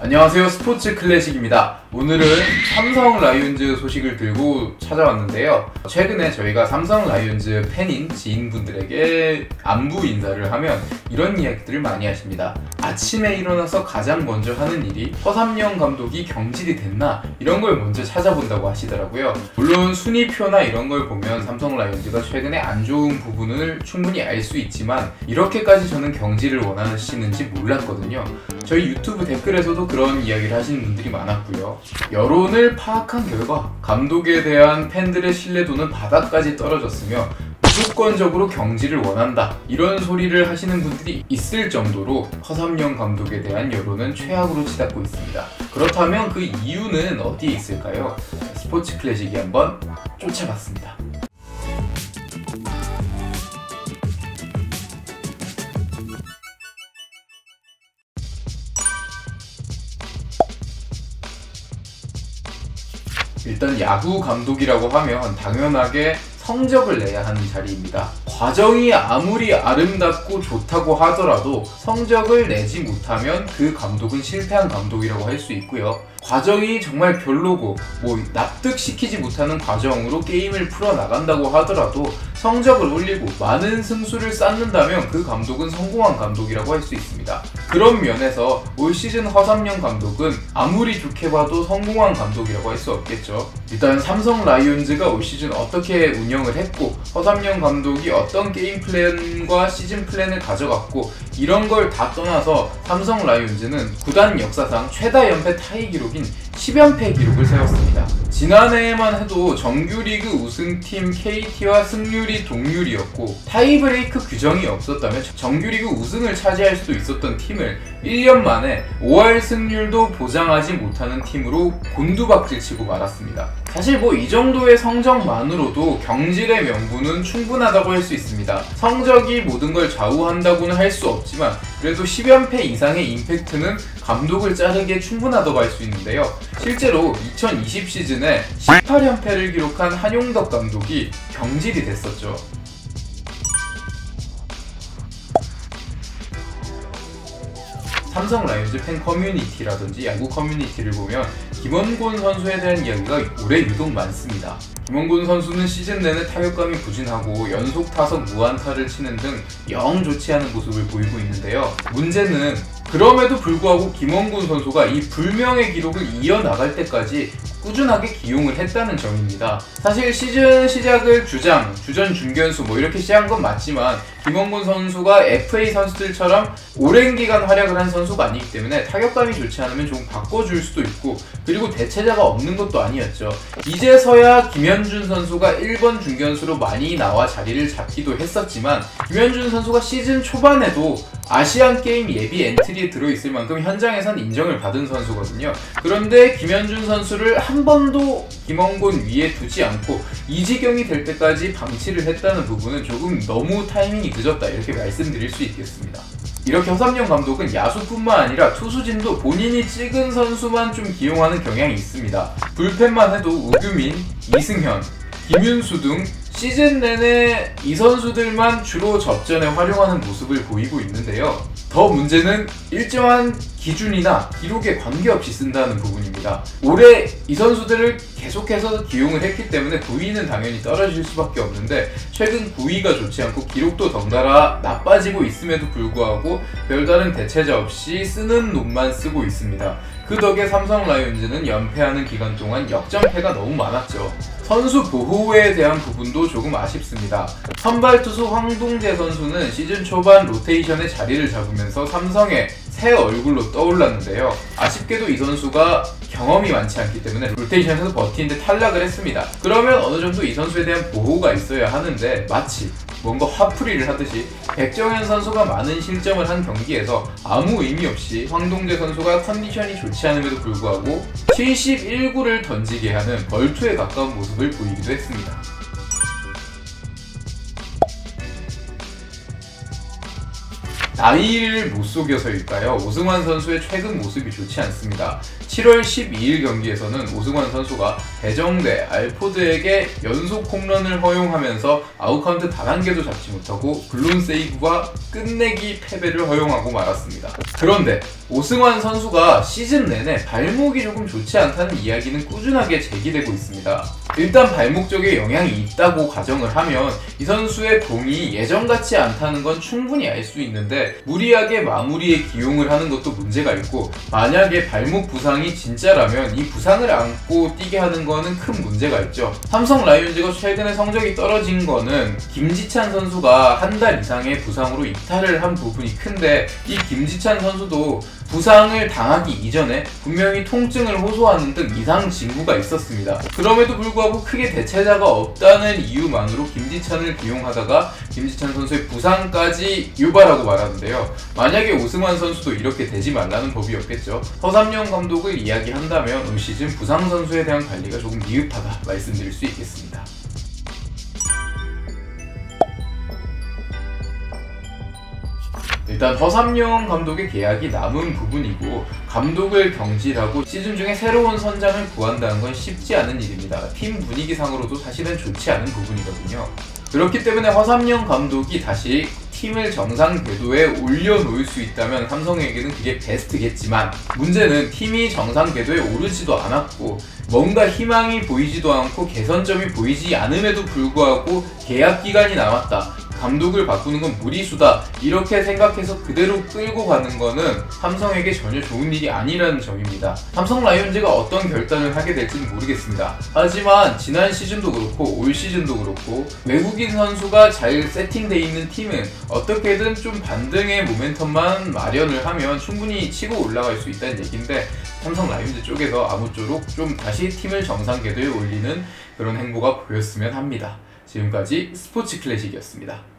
안녕하세요, 스포츠 클래식입니다. 오늘은 삼성 라이온즈 소식을 들고 찾아왔는데요. 최근에 저희가 삼성 라이온즈 팬인 지인분들에게 안부 인사를 하면 이런 이야기들을 많이 하십니다. 아침에 일어나서 가장 먼저 하는 일이 허삼영 감독이 경질이 됐나? 이런 걸 먼저 찾아본다고 하시더라고요. 물론 순위표나 이런 걸 보면 삼성 라이온즈가 최근에 안 좋은 부분을 충분히 알 수 있지만 이렇게까지 저는 경질을 원하시는지 몰랐거든요. 저희 유튜브 댓글에서도 그런 이야기를 하시는 분들이 많았고요. 여론을 파악한 결과 감독에 대한 팬들의 신뢰도는 바닥까지 떨어졌으며 무조건적으로 경질을 원한다, 이런 소리를 하시는 분들이 있을 정도로 허삼영 감독에 대한 여론은 최악으로 치닫고 있습니다. 그렇다면 그 이유는 어디에 있을까요? 스포츠 클래식이 한번 쫓아봤습니다. 일단 야구 감독이라고 하면 당연하게 성적을 내야 하는 자리입니다. 과정이 아무리 아름답고 좋다고 하더라도 성적을 내지 못하면 그 감독은 실패한 감독이라고 할 수 있고요. 과정이 정말 별로고 납득시키지 못하는 과정으로 게임을 풀어나간다고 하더라도 성적을 올리고 많은 승수를 쌓는다면 그 감독은 성공한 감독이라고 할 수 있습니다. 그런 면에서 올 시즌 허삼영 감독은 아무리 좋게 봐도 성공한 감독이라고 할 수 없겠죠. 일단 삼성 라이온즈가 올 시즌 어떻게 운영을 했고 허삼영 감독이 어떤 게임 플랜과 시즌 플랜을 가져갔고 이런 걸 다 떠나서 삼성 라이온즈는 구단 역사상 최다 연패 타이 기록인 10연패 기록을 세웠습니다. 지난해에만 해도 정규리그 우승팀 KT와 승률이 동률이었고 타이브레이크 규정이 없었다면 정규리그 우승을 차지할 수도 있었던 팀을 1년 만에 5할 승률도 보장하지 못하는 팀으로 곤두박질치고 말았습니다. 사실 이 정도의 성적만으로도 경질의 명분은 충분하다고 할 수 있습니다. 성적이 모든 걸 좌우한다고는 할 수 없지만 그래도 10연패 이상의 임팩트는 감독을 자르기에 충분하다고 할 수 있는데요. 실제로 2020 시즌에 18연패를 기록한 한용덕 감독이 경질이 됐었죠. 삼성 라이온즈 팬 커뮤니티라든지 야구 커뮤니티를 보면 김원곤 선수에 대한 이야기가 올해 유독 많습니다. 김원곤 선수는 시즌 내내 타격감이 부진하고 연속 타석 무안타를 치는 등 영 좋지 않은 모습을 보이고 있는데요. 문제는 그럼에도 불구하고 김원곤 선수가 이 불명의 기록을 이어나갈 때까지 꾸준하게 기용을 했다는 점입니다. 사실 시즌 시작을 주전 중견수 이렇게 시작한 건 맞지만 김원곤 선수가 FA 선수들처럼 오랜 기간 활약을 한 선수가 아니기 때문에 타격감이 좋지 않으면 조금 바꿔줄 수도 있고 그리고 대체자가 없는 것도 아니었죠. 이제서야 김현준 선수가 1번 중견수로 많이 나와 자리를 잡기도 했었지만 김현준 선수가 시즌 초반에도 아시안게임 예비 엔트리에 들어있을 만큼 현장에선 인정을 받은 선수거든요. 그런데 김현준 선수를 한 번도 김원곤 위에 두지 않고 이 지경이 될 때까지 방치를 했다는 부분은 조금 너무 타이밍이 늦었다, 이렇게 말씀드릴 수 있겠습니다. 이렇게 허삼영 감독은 야수뿐만 아니라 투수진도 본인이 찍은 선수만 좀 기용하는 경향이 있습니다. 불펜만 해도 우규민, 이승현, 김윤수 등 시즌 내내 이 선수들만 주로 접전에 활용하는 모습을 보이고 있는데요. 더 문제는 일정한 기준이나 기록에 관계없이 쓴다는 부분입니다. 올해 이 선수들을 계속해서 기용을 했기 때문에 구위는 당연히 떨어질 수밖에 없는데 최근 구위가 좋지 않고 기록도 덩달아 나빠지고 있음에도 불구하고 별다른 대체자 없이 쓰는 놈만 쓰고 있습니다. 그 덕에 삼성 라이온즈는 연패하는 기간 동안 역전패가 너무 많았죠. 선수 보호에 대한 부분도 조금 아쉽습니다. 선발 투수 황동재 선수는 시즌 초반 로테이션에 자리를 잡으면서 삼성의 새 얼굴로 떠올랐는데요. 아쉽게도 이 선수가 경험이 많지 않기 때문에 로테이션에서 버티는데 탈락을 했습니다. 그러면 어느 정도 이 선수에 대한 보호가 있어야 하는데 마치 뭔가 화풀이를 하듯이 백정현 선수가 많은 실점을 한 경기에서 아무 의미 없이 황동재 선수가 컨디션이 좋지 않음에도 불구하고 71구를 던지게 하는 벌투에 가까운 모습을 보이기도 했습니다. 나이를 못 속여서일까요? 오승환 선수의 최근 모습이 좋지 않습니다. 7월 12일 경기에서는 오승환 선수가 배정대, 알포드에게 연속 홈런을 허용하면서 아웃카운트 단 한 개도 잡지 못하고 블론 세이브와 끝내기 패배를 허용하고 말았습니다. 그런데 오승환 선수가 시즌 내내 발목이 조금 좋지 않다는 이야기는 꾸준하게 제기되고 있습니다. 일단 발목 쪽에 영향이 있다고 가정을 하면 이 선수의 공이 예전 같지 않다는 건 충분히 알 수 있는데 무리하게 마무리에 기용을 하는 것도 문제가 있고, 만약에 발목 부상이 진짜라면 이 부상을 안고 뛰게 하는 거는 큰 문제가 있죠. 삼성 라이온즈가 최근에 성적이 떨어진 거는 김지찬 선수가 한 달 이상의 부상으로 이탈을 한 부분이 큰데, 이 김지찬 선수도 부상을 당하기 이전에 분명히 통증을 호소하는 등 이상 징후가 있었습니다. 그럼에도 불구하고 크게 대체자가 없다는 이유만으로 김지찬을 기용하다가 김지찬 선수의 부상까지 유발하고 말하는데요. 만약에 오승환 선수도 이렇게 되지 말라는 법이었겠죠. 허삼영 감독을 이야기한다면 올 시즌 부상 선수에 대한 관리가 조금 미흡하다 말씀드릴 수 있겠습니다. 일단 허삼영 감독의 계약이 남은 부분이고, 감독을 경질하고 시즌 중에 새로운 선장을 구한다는 건 쉽지 않은 일입니다. 팀 분위기상으로도 사실은 좋지 않은 부분이거든요. 그렇기 때문에 허삼영 감독이 다시 팀을 정상 궤도에 올려놓을 수 있다면 삼성에게는 그게 베스트겠지만, 문제는 팀이 정상 궤도에 오르지도 않았고 뭔가 희망이 보이지도 않고 개선점이 보이지 않음에도 불구하고 계약 기간이 남았다, 감독을 바꾸는 건 무리수다, 이렇게 생각해서 그대로 끌고 가는 거는 삼성에게 전혀 좋은 일이 아니라는 점입니다. 삼성 라이온즈가 어떤 결단을 하게 될지는 모르겠습니다. 하지만 지난 시즌도 그렇고 올 시즌도 그렇고 외국인 선수가 잘 세팅되어 있는 팀은 어떻게든 좀 반등의 모멘텀만 마련을 하면 충분히 치고 올라갈 수 있다는 얘기인데, 삼성 라이온즈 쪽에서 아무쪼록 좀 다시 팀을 정상 궤도에 올리는 그런 행보가 보였으면 합니다. 지금까지 스포츠 클래식이었습니다.